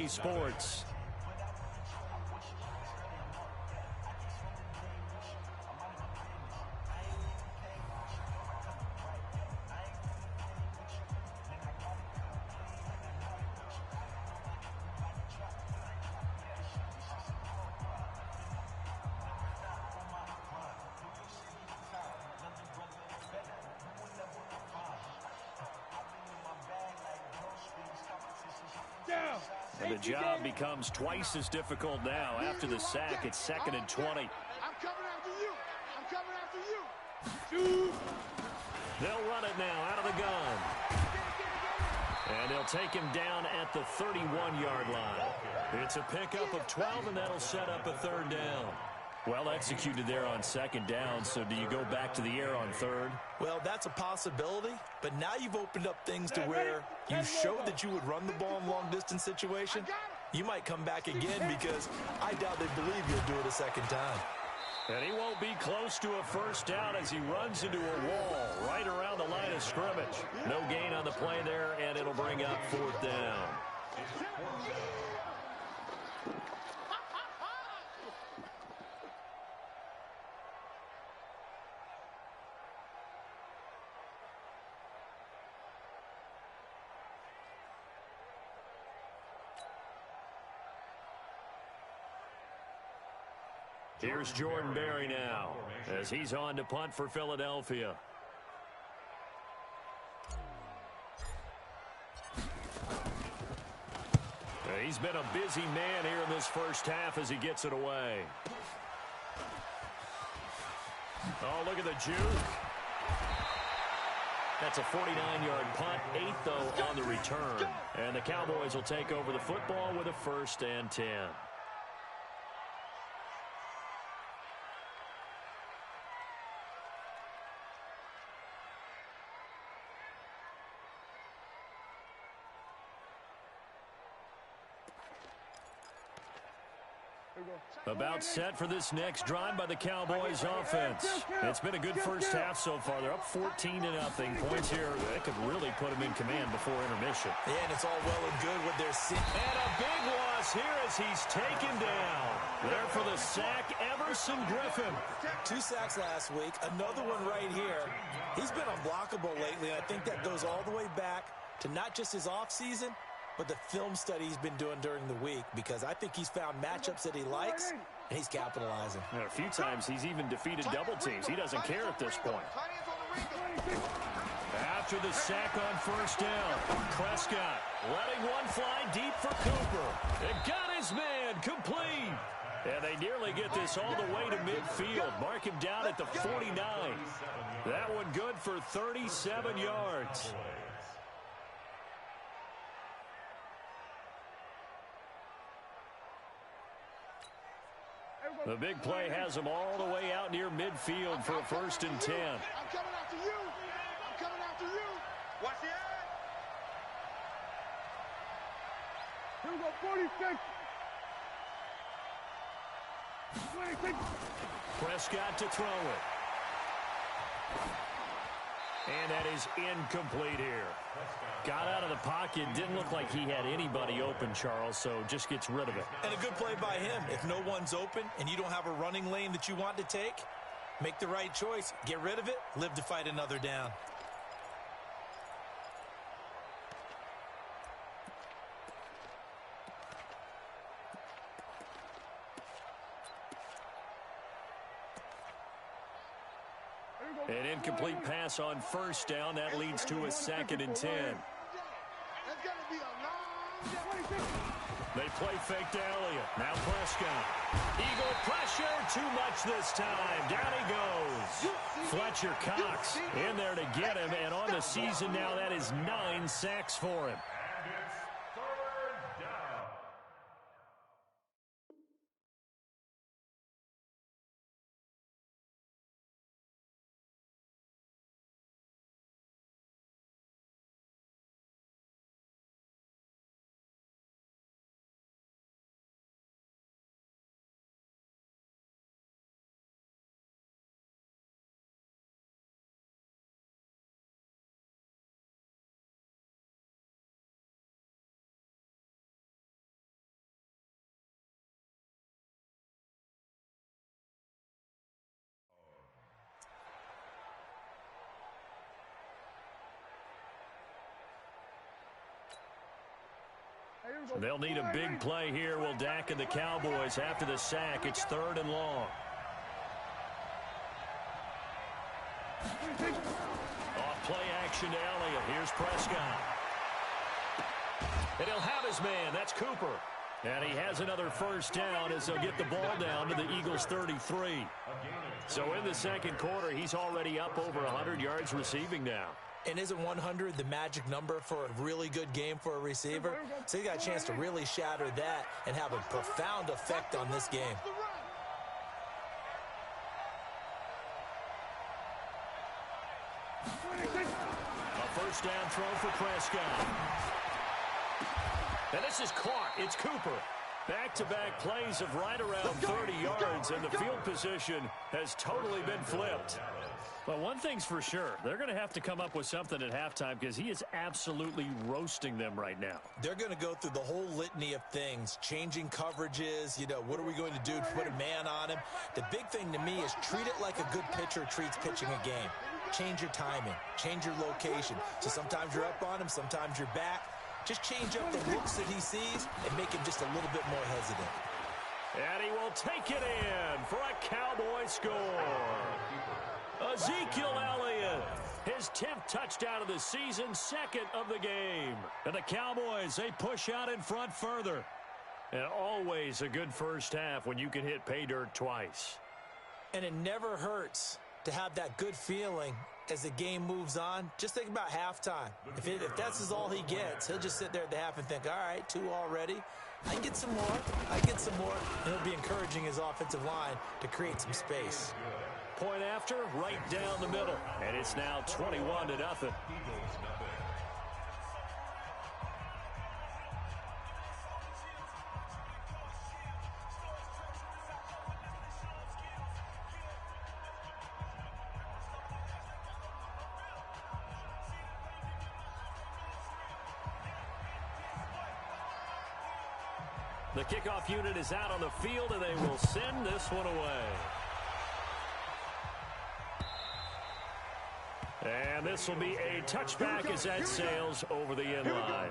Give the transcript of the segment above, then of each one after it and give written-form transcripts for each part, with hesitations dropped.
EA Sports. And the job becomes twice as difficult now after the sack. It's 2nd and 20. I'm coming after you. I'm coming after you. Shoot. They'll run it now out of the gun. And they'll take him down at the 31-yard line. It's a pickup of 12, and that'll set up a 3rd down. Well executed there on 2nd down, so do you go back to the air on 3rd? Well, that's a possibility, but now you've opened up things to where you showed that you would run the ball in long-distance situation. You might come back again because I doubt they believe you'll do it a 2nd time. And he won't be close to a 1st down as he runs into a wall right around the line of scrimmage. No gain on the play there, and it'll bring up 4th down. Here's Jordan Berry now as he's on to punt for Philadelphia. He's been a busy man here in this 1st half as he gets it away. Oh, look at the juke. That's a 49-yard punt, 8th, though, on the return. And the Cowboys will take over the football with a 1st and 10. About set for this next drive by the Cowboys offense. It's been a good 1st half so far. They're up 14-0. Points here that could really put them in command before intermission. Yeah, and it's all well and good with their sit. And a big loss here as he's taken down. There for the sack, Everson Griffin. 2 sacks last week, another one right here. He's been unblockable lately, and I think that goes all the way back to not just his offseason, but the film study he's been doing during the week, because I think he's found matchups that he likes, and he's capitalizing. And a few times he's even defeated double teams. He doesn't care at this point. After the sack on 1st down, Prescott letting one fly deep for Cooper. It got his man complete. And they nearly get this all the way to midfield. Mark him down at the 49. That one good for 37 yards. The big play has him all the way out near midfield for a 1st and 10. I'm coming after you. I'm coming after you. Watch the end. Here we go, 46. 26. Prescott to throw it. And that is incomplete here. Got out of the pocket. Didn't look like he had anybody open, Charles, so just gets rid of it. And a good play by him. If no one's open and you don't have a running lane that you want to take, make the right choice. Get rid of it. Live to fight another down. An incomplete pass on 1st down. That leads to a 2nd and 10. They play fake to Elliott. Now Prescott. Eagle pressure. Too much this time. Down he goes. Fletcher Cox in there to get him. And on the season now, that is 9 sacks for him. They'll need a big play here. Will Dak and the Cowboys after the sack. It's 3rd and long. Off play action to Elliott. Here's Prescott. And he'll have his man. That's Cooper. And he has another first down as they'll get the ball down to the Eagles' 33. So in the second quarter, he's already up over 100 yards receiving now. And isn't 100 the magic number for a really good game for a receiver? So he got a chance to really shatter that and have a profound effect on this game. A first down throw for Prescott. And this is caught. It's Cooper. Back-to-back plays of right around 30 yards, and the field position has totally been flipped. But one thing's for sure, they're going to have to come up with something at halftime because he is absolutely roasting them right now. They're going to go through the whole litany of things, changing coverages, what are we going to do to put a man on him? The big thing to me is treat it like a good pitcher treats pitching a game. Change your timing, change your location. So sometimes you're up on him, sometimes you're back. Just change up the looks that he sees and make him just a little bit more hesitant. And he will take it in for a Cowboy score. Ezekiel Elliott, his 10th touchdown of the season, 2nd of the game. And the Cowboys, they push out in front further. And always a good first half when you can hit pay dirt twice. And it never hurts to have that good feeling as the game moves on. Just think about halftime. If that's all he gets, he'll just sit there at the half and think, all right, 2 already. I can get some more. And he'll be encouraging his offensive line to create some space. Point after, right down the middle. And it's now 21-0. The kickoff unit is out on the field, and they will send this one away. And this will be a touchback as that sails over the end line.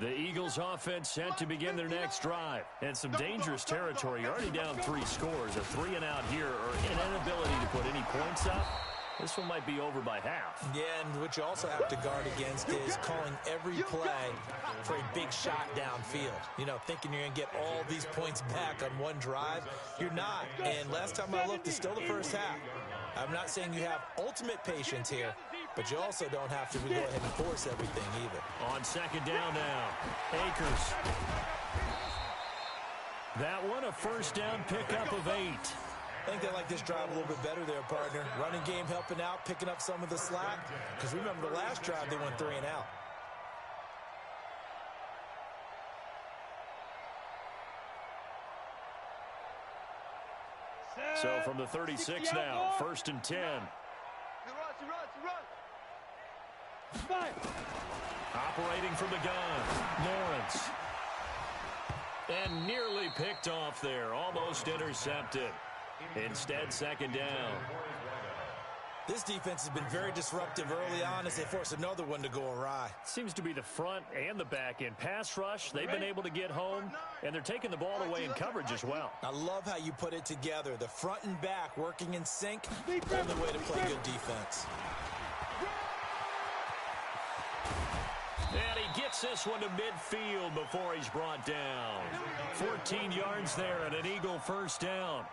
The Eagles offense set to begin their next drive. And some dangerous territory. You're already down 3 scores. A 3-and-out here or an inability to put any points up. This one might be over by half. Yeah, and what you also have to guard against is calling every play for a big shot downfield. Thinking you're going to get all these points back on one drive. You're not. And last time I looked, it's still the first half. I'm not saying you have ultimate patience here, but you also don't have to go ahead and force everything either. On 2nd down now, Akers. That one a first down pickup of 8. I think they like this drive a little bit better there, partner. Running game helping out, picking up some of the slack. Because remember the last drive, they went 3-and-out. So from the 36 now, 1st and 10. Operating from the gun, Lawrence. And nearly picked off there, almost intercepted. Instead, 2nd down. This defense has been very disruptive early on as they force another one to go awry. Seems to be the front and the back end. Pass rush, they've been able to get home, and they're taking the ball away in coverage as well. I love how you put it together. The front and back working in sync, only way to play good defense. And he gets this one to midfield before he's brought down. 14 yards there and an Eagle first down.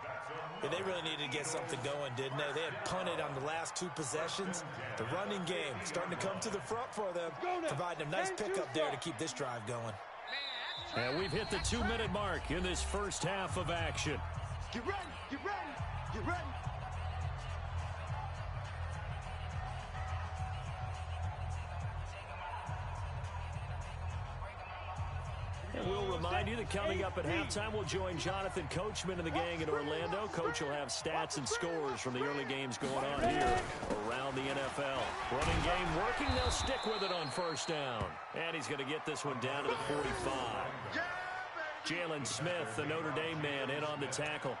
Yeah, they really needed to get something going, didn't they? They had punted on the last 2 possessions. The running game starting to come to the front for them, providing a nice pickup there to keep this drive going. And we've hit the 2-minute mark in this first half of action. Get ready, get ready, get ready. And we'll remind you that coming up at halftime, we'll join Jonathan Coachman and the gang in Orlando. Coach will have stats and scores from the early games going on here around the NFL. Running game working. They'll stick with it on first down. And he's going to get this one down to the 45. Jalen Smith, the Notre Dame man, in on the tackle.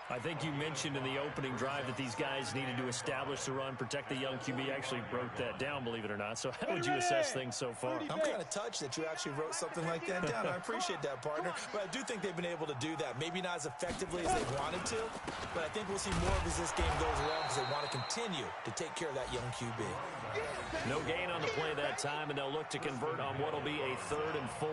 I think you mentioned in the opening drive that these guys needed to establish the run, protect the young QB. I actually wrote that down, believe it or not. So how would you assess things so far? I'm kind of touched that you actually wrote something like that down. I appreciate that, partner. But I do think they've been able to do that. Maybe not as effectively as they wanted to, but I think we'll see more of as this game goes along because they want to continue to take care of that young QB. No gain on the play that time, and they'll look to convert on what will be a 3rd and 4.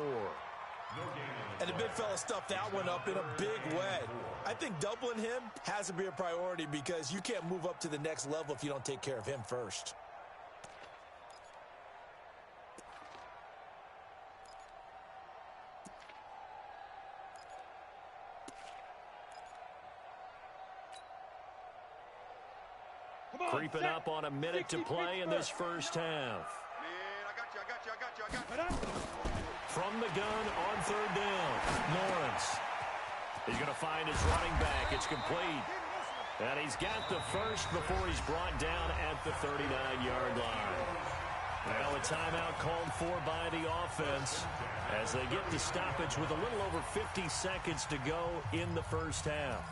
And the big fella stuffed that one up in a big way. I think doubling him has to be a priority because you can't move up to the next level if you don't take care of him first. Creeping up on a minute to play in this first half. Man, I got you. From the gun on 3rd down, Lawrence. He's going to find his running back. It's complete. And he's got the first before he's brought down at the 39-yard line. Now a timeout called for by the offense as they get the stoppage with a little over 50 seconds to go in the first half.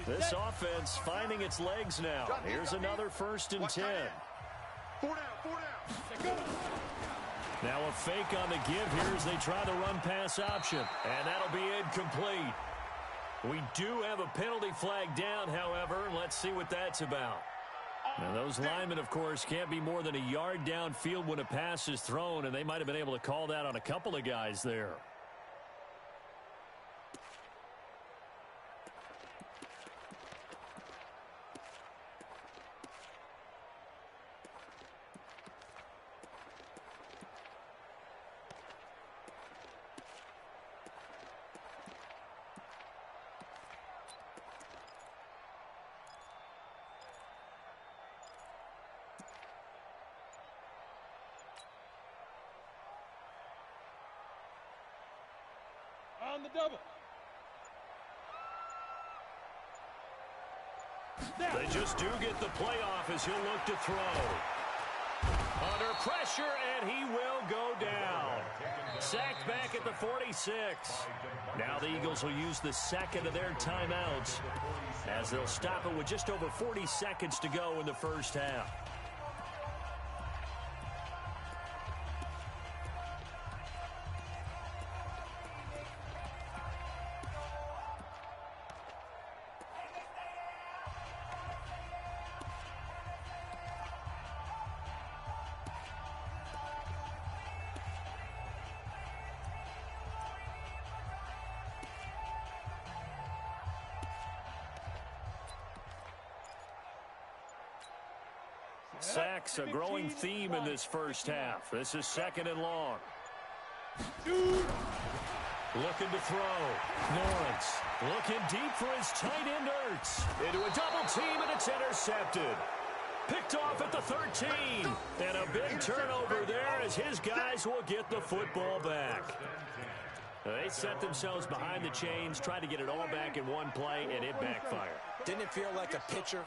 This offense finding its legs now. Here's another 1st and 10. 4 down. Now a fake on the give here as they try the run-pass option. And that'll be incomplete. We do have a penalty flag down, however. Let's see what that's about. Now those linemen, of course, can't be more than a yard downfield when a pass is thrown, and they might have been able to call that on a couple of guys there. On the double. They just do get the playoff as he'll look to throw. Under pressure, and he will go down. Sacked back at the 46. Now the Eagles will use the second of their timeouts as they'll stop it with just over 40 seconds to go in the first half. Sacks, a growing theme in this first half. This is 2nd and long. Looking to throw. Lawrence looking deep for his tight end Ertz. Into a double team, and it's intercepted. Picked off at the 13. And a big turnover there as his guys will get the football back. They set themselves behind the chains, tried to get it all back in one play, and it backfired. Didn't it feel like a pitcher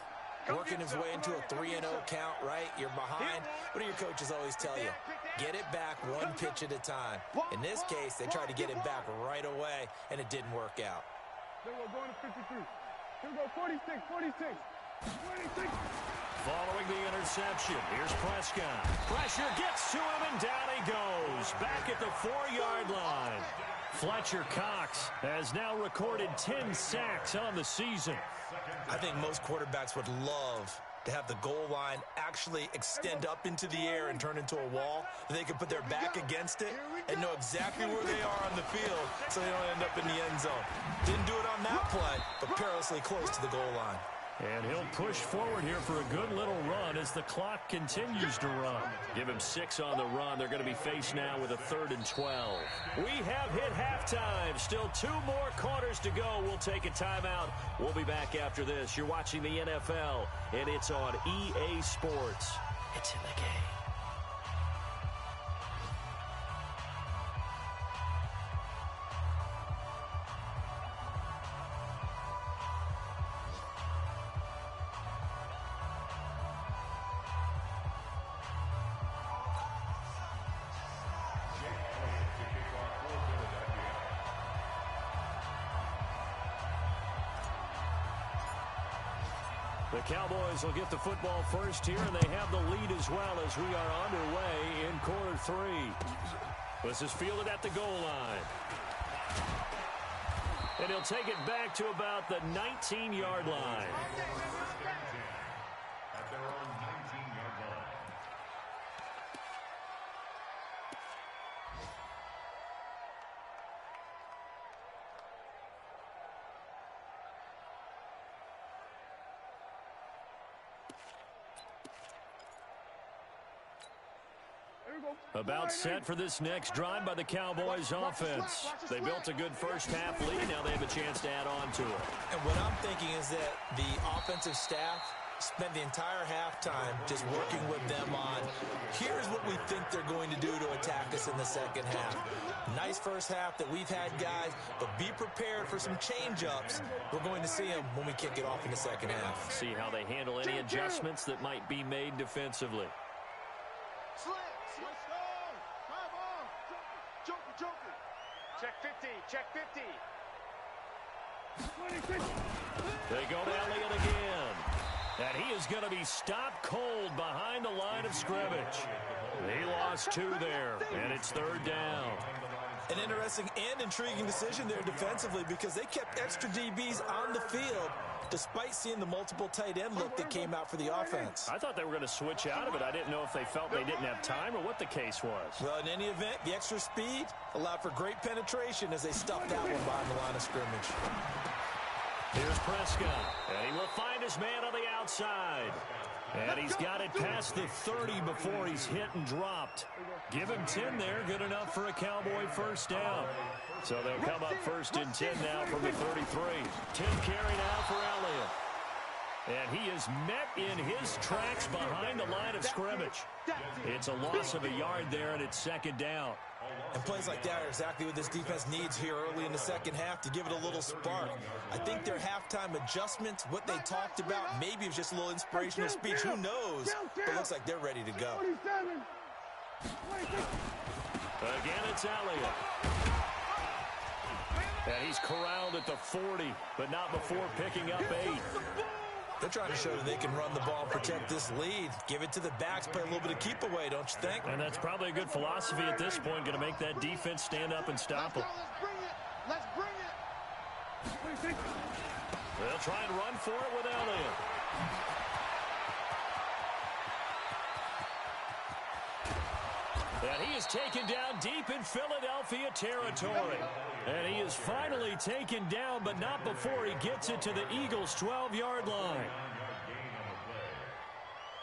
working his way into a 3-0 count, right? You're behind. What do your coaches always tell you? Get it back one pitch at a time. In this case, they tried to get it back right away, and it didn't work out. Then we're going to 53. Here we go, 46. Following the interception, here's Prescott. Pressure gets to him, and down he goes. Back at the 4-yard line. Fletcher Cox has now recorded 10 sacks on the season. I think most quarterbacks would love to have the goal line actually extend up into the air and turn into a wall. They can put their back against it and know exactly where they are on the field so they don't end up in the end zone. Didn't do it on that play, but perilously close to the goal line. And he'll push forward here for a good little run as the clock continues to run. Give him 6 on the run. They're going to be faced now with a 3rd and 12. We have hit halftime. Still 2 more quarters to go. We'll take a timeout. We'll be back after this. You're watching the NFL, and it's on EA Sports. It's in the game. The Cowboys will get the football first here, and they have the lead as well as we are underway in quarter 3. This is fielded at the goal line. And he'll take it back to about the 19-yard line. At their own 19-yard line. About set for this next drive by the Cowboys offense. They built a good first half lead. Now they have a chance to add on to it. And what I'm thinking is that the offensive staff spent the entire halftime just working with them on, here's what we think they're going to do to attack us in the second half. Nice first half that we've had, guys, but be prepared for some change-ups. We're going to see them when we kick it off in the second half. See how they handle any adjustments that might be made defensively. Check 50, check 50. They go to Elliott again. And he is going to be stopped cold behind the line of scrimmage. He lost 2 there, and it's 3rd down. An interesting and intriguing decision there defensively because they kept extra DBs on the field despite seeing the multiple tight end look that came out for the offense. I thought they were going to switch out of it. I didn't know if they felt they didn't have time or what the case was. Well, in any event, the extra speed allowed for great penetration as they stuffed that one behind the line of scrimmage. Here's Prescott, and he will find his man on the outside. And he's got it past the 30 before he's hit and dropped. Give him 10 there, good enough for a Cowboy first down. So they'll come up 1st and 10 now from the 33. 10 carry now for Elliott. And he is met in his tracks behind the line of scrimmage. It's a loss of a yard there, and it's 2nd down. And plays like that are exactly what this defense needs here early in the second half to give it a little spark. I think their halftime adjustments, what they talked about, maybe it was just a little inspirational speech. Who knows? But it looks like they're ready to go. Again, it's Elliott. And he's corralled at the 40, but not before picking up 8. They're trying to show that they can run the ball and protect this lead. Give it to the backs, play a little bit of keep away, don't you think? And that's probably a good philosophy at this point, going to make that defense stand up and stop them. Let's bring it. They'll try and run for it with Elliott. And he is taken down deep in Philadelphia territory. And he is finally taken down, but not before he gets it to the Eagles' 12-yard line.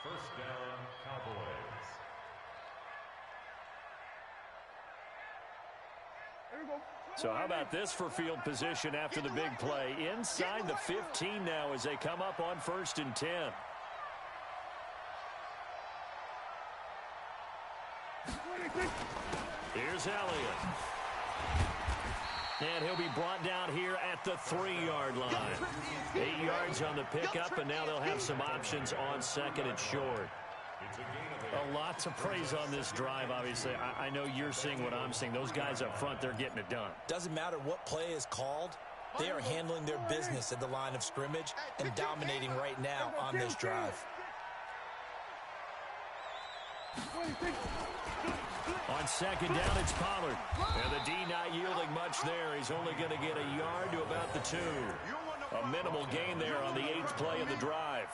First down, Cowboys. So how about this for field position after the big play? Inside the 15 now as they come up on 1st and 10. Here's Elliott. And he'll be brought down here at the 3-yard line. 8 yards on the pickup, and now they'll have some options on 2nd and short. A lot to praise on this drive, obviously. I know you're seeing what I'm seeing. Those guys up front, they're getting it done. Doesn't matter what play is called. They are handling their business at the line of scrimmage and dominating right now on this drive. On 2nd down, it's Pollard. And the D not yielding much there. He's only going to get a yard to about the 2. A minimal gain there on the 8th play of the drive.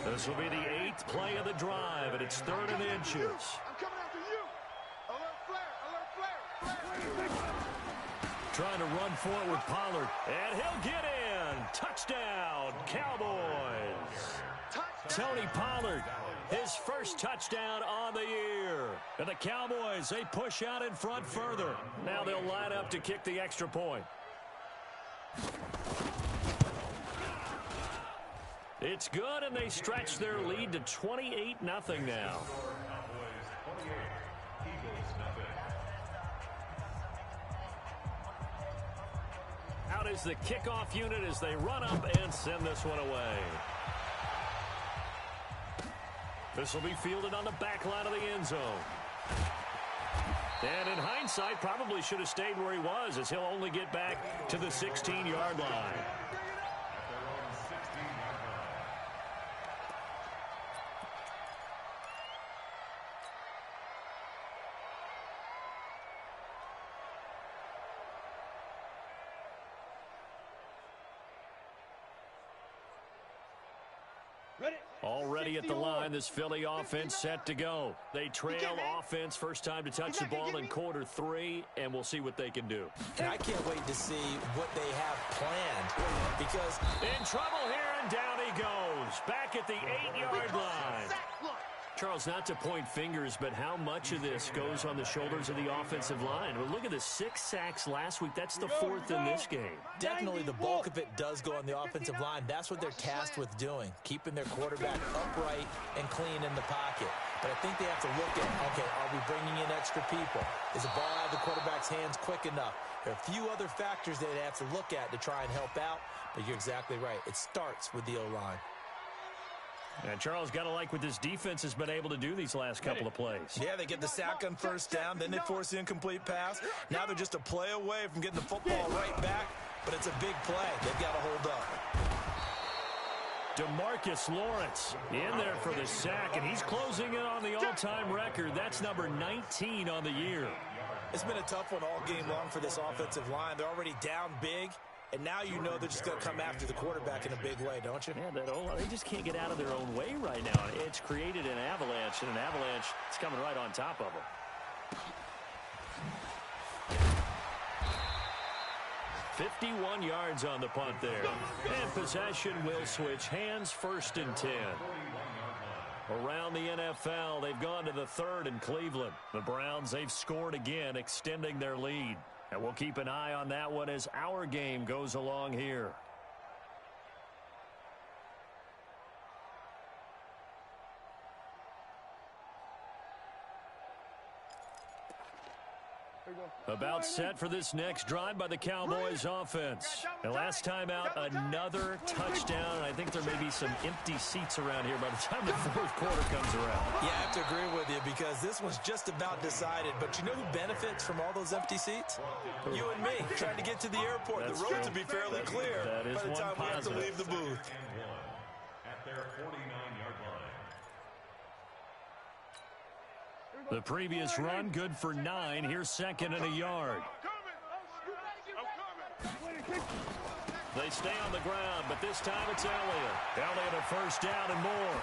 This will be the 8th play of the drive, and it's 3rd and inches. I'm coming after you. Alert flare. Trying to run forward with Pollard. And he'll get in. Touchdown, Cowboys. Tony Pollard His first touchdown on the year. And the Cowboys, they push out in front further. Now they'll line up to kick the extra point. It's good, and they stretch their lead to 28-0 now. Out is the kickoff unit as they run up and send this one away. This will be fielded on the back line of the end zone. And in hindsight, probably should have stayed where he was, as he'll only get back to the 16-yard line. Already at the line, this Philly offense set to go. They trail offense, first time to touch the ball in quarter 3, and we'll see what they can do. And I can't wait to see what they have planned, because in trouble here, and down he goes. Back at the 8-yard line. Charles, not to point fingers, but how much of this goes on the shoulders of the offensive line? Well, look at the 6 sacks last week. That's the 4th in this game. Definitely the bulk of it does go on the offensive line. That's what they're tasked with doing, keeping their quarterback upright and clean in the pocket. But I think they have to look at, okay, are we bringing in extra people? Is the ball out of the quarterback's hands quick enough? There are a few other factors they'd have to look at to try and help out, but you're exactly right. It starts with the O-line. And Charles, got to like what this defense has been able to do these last couple of plays. Yeah, they get the sack on first down, then they force the incomplete pass. Now they're just a play away from getting the football right back, but it's a big play. They've got to hold up. DeMarcus Lawrence in there for the sack, and he's closing in on the all-time record. That's number 19 on the year. It's been a tough one all game long for this offensive line. They're already down big. And now you know they're just going to come after the quarterback in a big way, don't you? Yeah, they just can't get out of their own way right now. It's created an avalanche, and an avalanche is coming right on top of them. 51 yards on the punt there. And possession will switch hands, 1st and 10. Around the NFL, they've gone to the 3rd in Cleveland. The Browns, they've scored again, extending their lead. And we'll keep an eye on that one as our game goes along here. About set for this next drive by the Cowboys offense. And last time out, another touchdown. And I think there may be some empty seats around here by the time the 4th quarter comes around. Yeah, I have to agree with you because this was just about decided. But you know who benefits from all those empty seats? You and me, trying to get to the airport. That's the roads true. will be fairly clear That is by the time we have to positive. leave the booth. At their 49-yard line. The previous run, good for 9. Here's 2nd and a yard. They stay on the ground, but this time it's Elliott. Elliott a first down and more.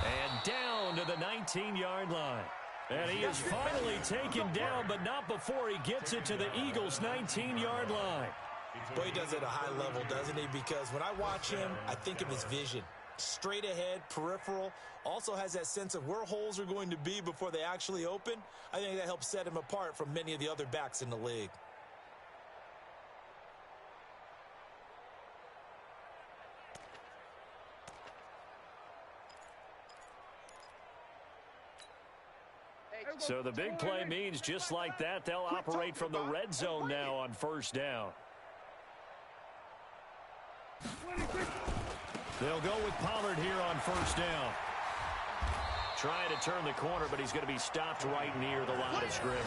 And down to the 19-yard line. And he is finally taken down, but not before he gets it to the Eagles' 19-yard line. Boy, he does it at a high level, doesn't he? Because when I watch him, I think of his vision. Straight ahead, peripheral, also has that sense of where holes are going to be before they actually open. I think that helps set him apart from many of the other backs in the league. So the big play means just like that, they'll operate from the red zone now on first down. They'll go with Pollard here on first down. Trying to turn the corner, but he's going to be stopped right near the line of scrimmage.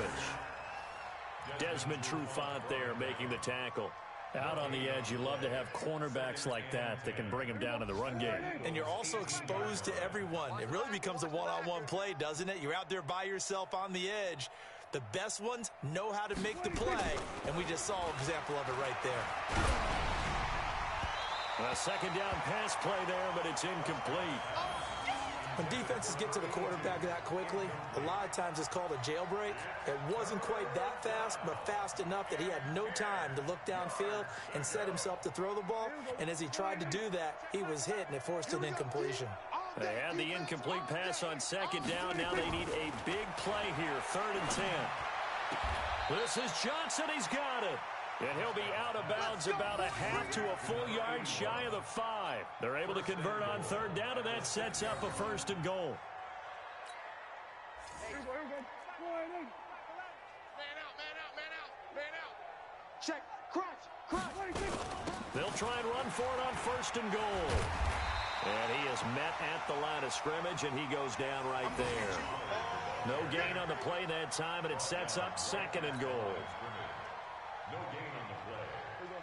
Desmond Trufant there making the tackle. Out on the edge, you love to have cornerbacks like that can bring them down in the run game. And you're also exposed to everyone. It really becomes a one-on-one play, doesn't it? You're out there by yourself on the edge. The best ones know how to make the play, and we just saw an example of it right there. A second down pass play there, but it's incomplete. When defenses get to the quarterback that quickly, a lot of times it's called a jailbreak. It wasn't quite that fast, but fast enough that he had no time to look downfield and set himself to throw the ball. And as he tried to do that, he was hit, and it forced an incompletion. They had the incomplete pass on second down. Now they need a big play here, 3rd and 10. This is Johnson. He's got it. And he'll be out of bounds about a half to a full yard shy of the 5. They're able to convert on 3rd down, and that sets up a 1st and goal. Check, crouch. They'll try and run for it on 1st and goal. And he is met at the line of scrimmage, and he goes down right there. No gain on the play that time, and it sets up 2nd and goal.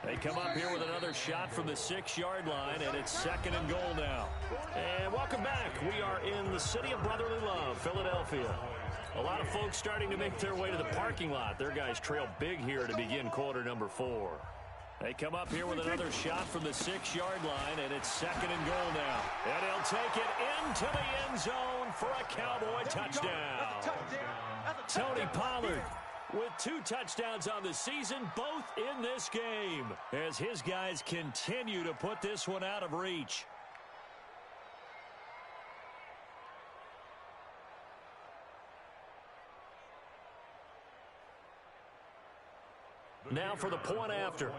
They come up here with another shot from the 6-yard line, and it's 2nd and goal now. And welcome back. We are in the city of brotherly love, Philadelphia. A lot of folks starting to make their way to the parking lot. Their guys trail big here to begin quarter number 4. They come up here with another shot from the 6-yard line, and it's 2nd and goal now. And he'll take it into the end zone for a Cowboy touchdown. Tony Pollard with 2 touchdowns on the season, both in this game, as his guys continue to put this one out of reach. Now for the point after.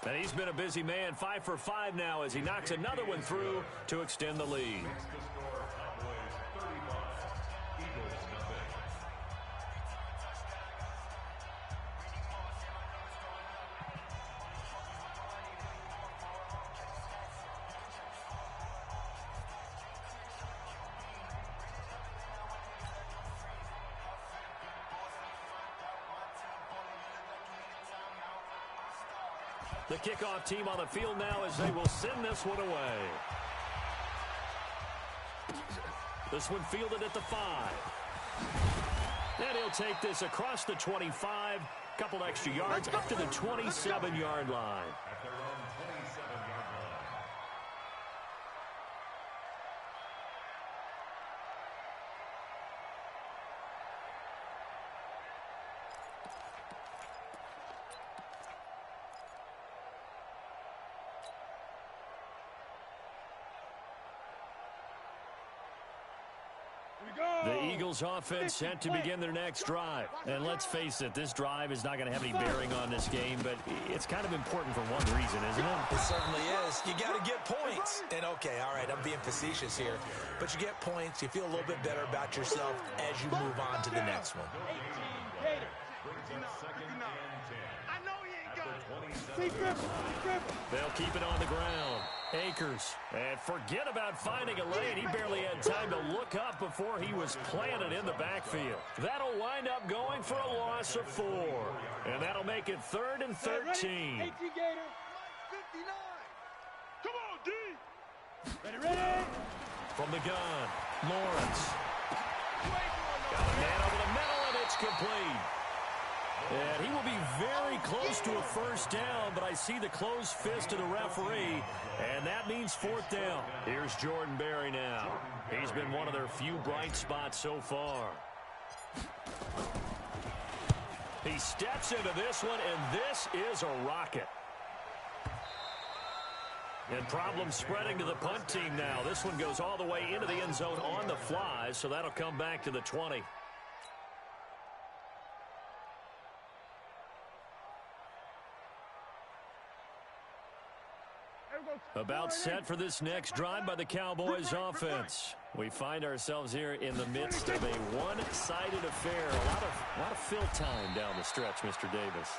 And he's been a busy man, 5 for 5 now as he knocks another one through to extend the lead. The kickoff team on the field now as they will send this one away. This one fielded at the 5. And he'll take this across the 25. Couple extra yards up to the 27-yard line. The Eagles offense set to begin their next drive. And let's face it, this drive is not going to have any bearing on this game, but it's kind of important for one reason, isn't it? It certainly is. You got to get points. And okay, all right, I'm being facetious here, but you get points, you feel a little bit better about yourself as you move on to the next one. They'll keep it on the ground. Akers. And forget about finding a lane. He barely had time to look up before he was planted in the backfield. That'll wind up going for a loss of 4. And that'll make it 3rd and 13. Come on, D. Ready. From the gun, Lawrence. Got a man over the middle, and it's complete. And he will be very close to a 1st down, but I see the closed fist of the referee, and that means 4th down. Here's Jordan Berry now. He's been one of their few bright spots so far. He steps into this one, and this is a rocket. And problems spreading to the punt team now. This one goes all the way into the end zone on the fly, so that'll come back to the 20. About set for this next drive by the Cowboys offense. We find ourselves here in the midst of a one-sided affair. A lot of fill time down the stretch, Mr. Davis.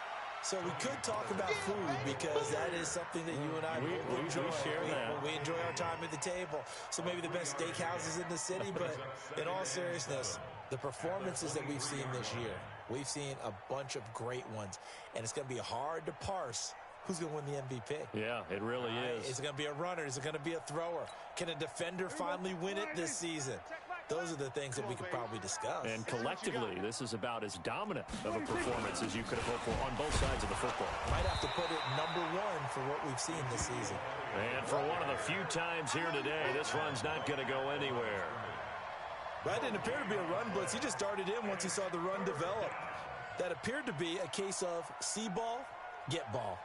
So we could talk about food because that is something that you and I both enjoy. We share that. We enjoy our time at the table. So maybe the best steakhouses in the city, but in all seriousness, the performances that we've seen this year, we've seen a bunch of great ones, and it's going to be hard to parse who's going to win the MVP. Yeah, it really is. Is it going to be a runner? Is it going to be a thrower? Can a defender finally win it this season? Those are the things that we could probably discuss. And collectively, this is about as dominant of a performance as you could have hoped for on both sides of the football. Might have to put it #1 for what we've seen this season. And for one of the few times here today, this run's not going to go anywhere. That didn't appear to be a run blitz. He just darted in once he saw the run develop. That appeared to be a case of see ball, get ball.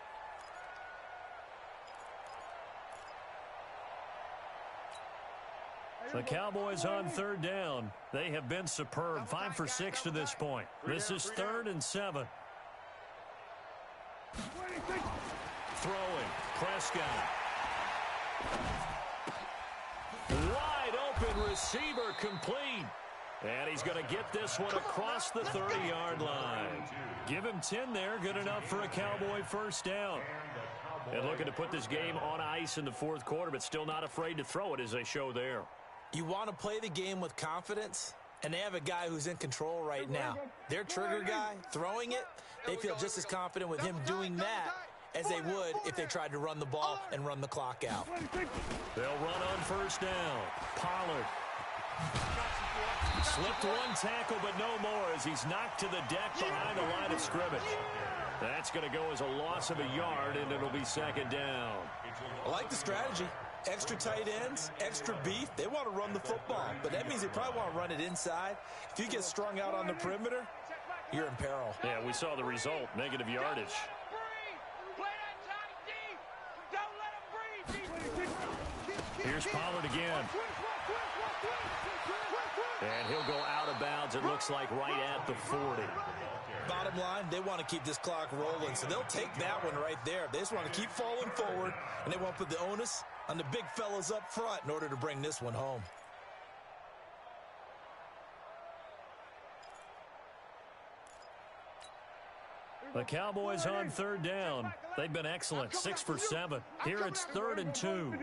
The Cowboys on third down. They have been superb. 5 for 6 to this point. This is 3rd and 7. Throwing. Prescott. Wide open receiver complete. And he's going to get this one across the 30-yard line. Give him 10 there. Good enough for a Cowboy first down. And looking to put this game on ice in the fourth quarter, but still not afraid to throw it as they show there. You want to play the game with confidence, and they have a guy who's in control right now. Their trigger guy, throwing it, they feel just as confident with him doing that as they would if they tried to run the ball and run the clock out. They'll run on first down. Pollard. Slipped one tackle, but no more as he's knocked to the deck behind the line of scrimmage. That's going to go as a loss of a yard, and it'll be second down. I like the strategy. Extra tight ends, extra beef. They want to run the football, but that means they probably want to run it inside. If you get strung out on the perimeter, you're in peril. Yeah, we saw the result, negative yardage. Here's Pollard again. And he'll go out of bounds, it looks like, right at the 40. Bottom line, they want to keep this clock rolling, so they'll take that one right there. They just want to keep falling forward, and they want to put the onus on the big fellas up front in order to bring this one home. The Cowboys on third down. They've been excellent, 6 for 7. Here it's 3rd and 2.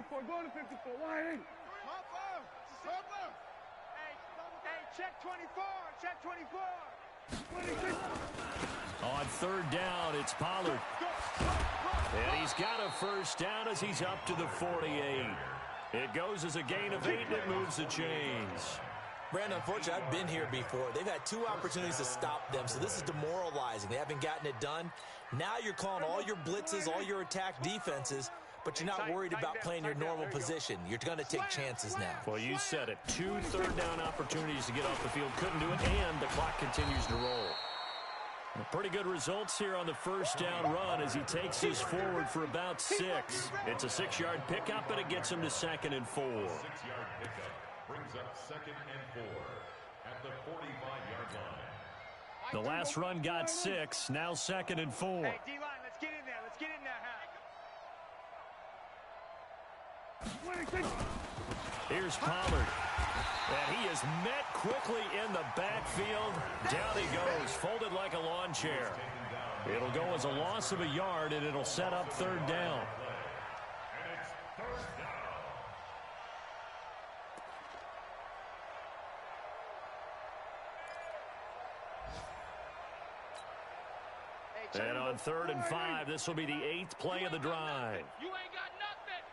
Check 24, check 24. On third down, it's Pollard. And he's got a first down as he's up to the 48. It goes as a gain of 8, and it moves the chains. Brandon, unfortunately, I've been here before. They've had 2 opportunities to stop them, so this is demoralizing. They haven't gotten it done. Now you're calling all your blitzes, all your attack defenses, but you're not worried about playing your normal position. You're going to take chances now. Well, you said it. 2 third-down opportunities to get off the field. Couldn't do it, and the clock continues to roll. Pretty good results here on the first down run as he takes this forward for about 6. It's a 6-yard pickup, and it gets him to 2nd and 4. 6-yard pickup brings up 2nd and 4 at the 45-yard line. The last run got 6, now 2nd and 4. Hey, D-line, let's get in there. Let's get in there, Here's Pollard. And he is met quickly in the backfield. Down he goes, folded like a lawn chair. It'll go as a loss of a yard, and it'll set up 3rd down. And on 3rd and 5, this will be the 8th play of the drive. You ain't got nothing.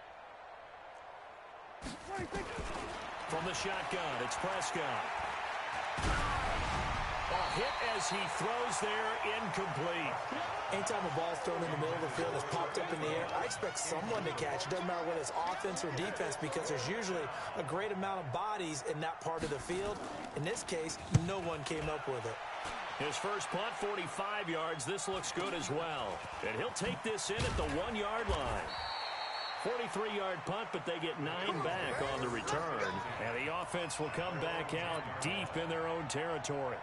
From the shotgun, it's Prescott. A hit as he throws there, incomplete. Anytime a ball's thrown in the middle of the field and it's popped up in the air, I expect someone to catch. It doesn't matter whether it's offense or defense, because there's usually a great amount of bodies in that part of the field. In this case, no one came up with it. His first punt, 45 yards. This looks good as well. And he'll take this in at the 1-yard line. 43-yard punt, but they get 9 back on the return. And the offense will come back out deep in their own territory.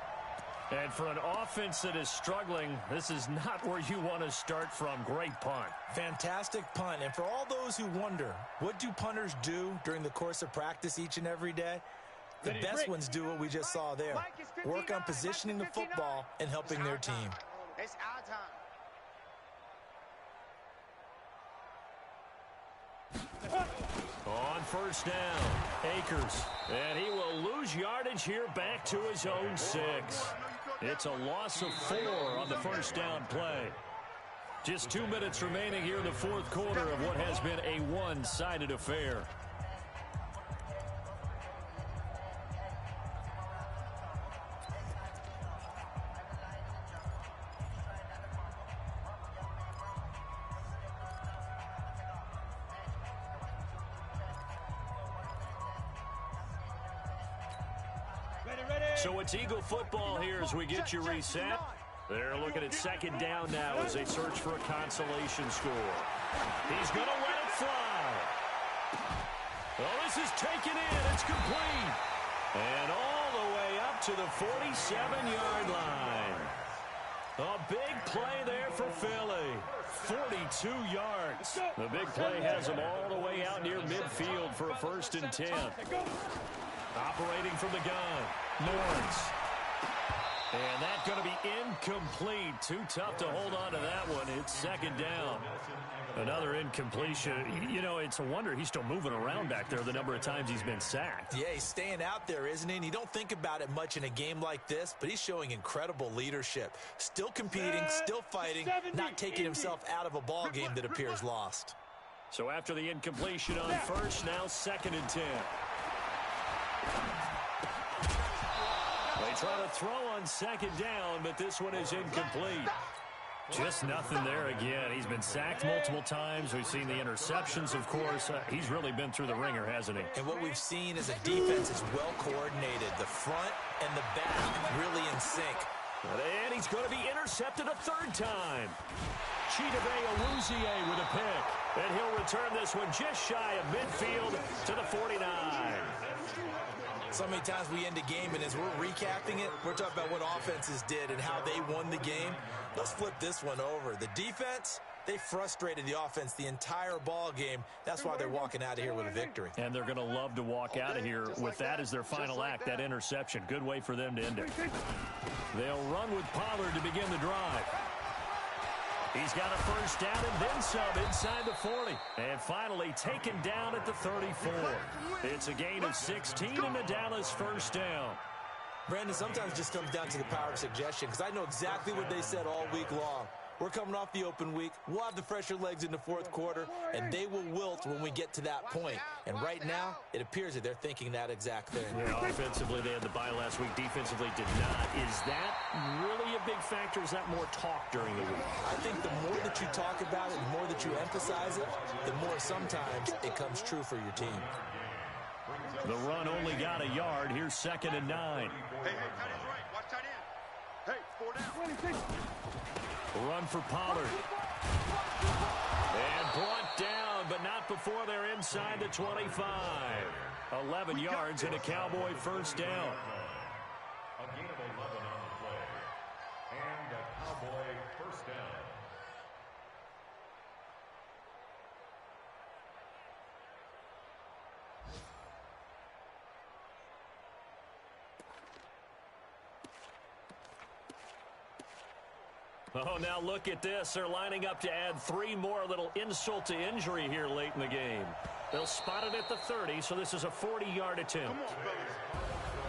And for an offense that is struggling, this is not where you want to start from. Great punt. Fantastic punt. And for all those who wonder, what do punters do during the course of practice each and every day? The best ones do what we just saw there. Work on positioning the football and helping their team. It's our time. On first down, Akers. And he will lose yardage here back to his own 6. It's a loss of 4 on the first down play. Just 2 minutes remaining here in the fourth quarter of what has been a one-sided affair. So it's Eagle football here as we get you reset. They're looking at second down now as they search for a consolation score. He's going to let it fly. Oh, this is taken in. It's complete. And all the way up to the 47-yard line. A big play there for Philly. 42 yards. The big play has them all the way out near midfield for a 1st and 10. Operating from the gun, Lawrence. And that's going to be incomplete. Too tough to hold on to that one. It's 2nd down. Another incompletion. You know, it's a wonder he's still moving around back there the number of times he's been sacked. Yeah, he's staying out there, isn't he? And you don't think about it much in a game like this, but he's showing incredible leadership. Still competing, still fighting, not taking himself out of a ball game that appears lost. So after the incompletion on 1st, now 2nd and 10. They try to throw on 2nd down, but this one is incomplete. Just nothing there again. He's been sacked multiple times. We've seen the interceptions, of course. He's really been through the ringer, hasn't he? And what we've seen is a defense is well coordinated. The front and the back really in sync. And he's going to be intercepted a 3rd time. Chidobe Awuzie with a pick. And he'll return this one just shy of midfield to the 49. So many times we end a game, and as we're recapping it, we're talking about what offenses did and how they won the game. Let's flip this one over. The defense, they frustrated the offense the entire ball game. That's why they're walking out of here with a victory. And they're going to love to walk out of here with that as their final act, that interception. Good way for them to end it. They'll run with Pollard to begin the drive. He's got a 1st down and then some inside the 40. And finally taken down at the 34. It's a gain of 16 and a Dallas 1st down. Brandon, sometimes it just comes down to the power of suggestion, because I know exactly what they said all week long. We're coming off the open week. We'll have the fresher legs in the 4th quarter, and they will wilt when we get to that point. And right now, it appears that they're thinking that exact thing. Yeah, offensively, they had the bye last week. Defensively, did not. Is that really a big factor? Is that more talk during the week? I think the more that you talk about it, the more that you emphasize it, the more sometimes it comes true for your team. The run only got a yard. Here's 2nd and 9. Hey, tight end's right. Watch tight end. Hey, 4 down. Run for Pollard. And brought down, but not before they're inside the 25. 11 yards and a Cowboy 1st down. A gain of 11 on the play. And a Cowboy 1st down. Oh, now look at this. They're lining up to add 3 more. A little insult to injury here late in the game. They'll spot it at the 30, so this is a 40-yard attempt. Come on, fellas.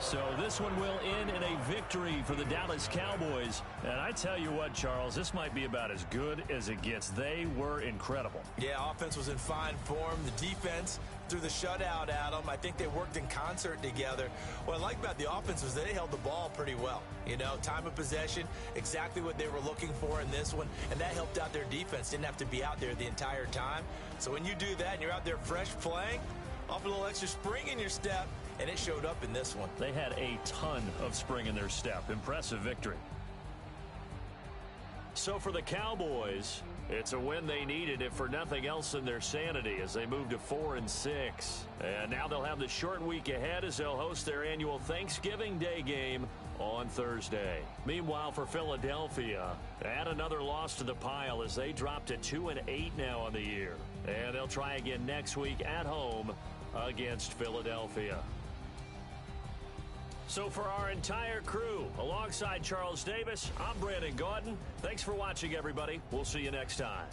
So this one will end in a victory for the Dallas Cowboys. And I tell you what, Charles, this might be about as good as it gets. They were incredible. Yeah, offense was in fine form. The defense threw the shutout at them. I think they worked in concert together. What I like about the offense was they held the ball pretty well. You know, time of possession, exactly what they were looking for in this one, and that helped out their defense. Didn't have to be out there the entire time. So when you do that and you're out there fresh playing, off a little extra spring in your step, and it showed up in this one. They had a ton of spring in their step. Impressive victory. So for the Cowboys, it's a win they needed, if for nothing else than their sanity, as they move to 4-6. And now they'll have the short week ahead as they'll host their annual Thanksgiving Day game on Thursday. Meanwhile, for Philadelphia, add another loss to the pile as they drop to 2-8 now on the year. And they'll try again next week at home against Philadelphia. So for our entire crew, alongside Charles Davis, I'm Brandon Gaudin. Thanks for watching, everybody. We'll see you next time.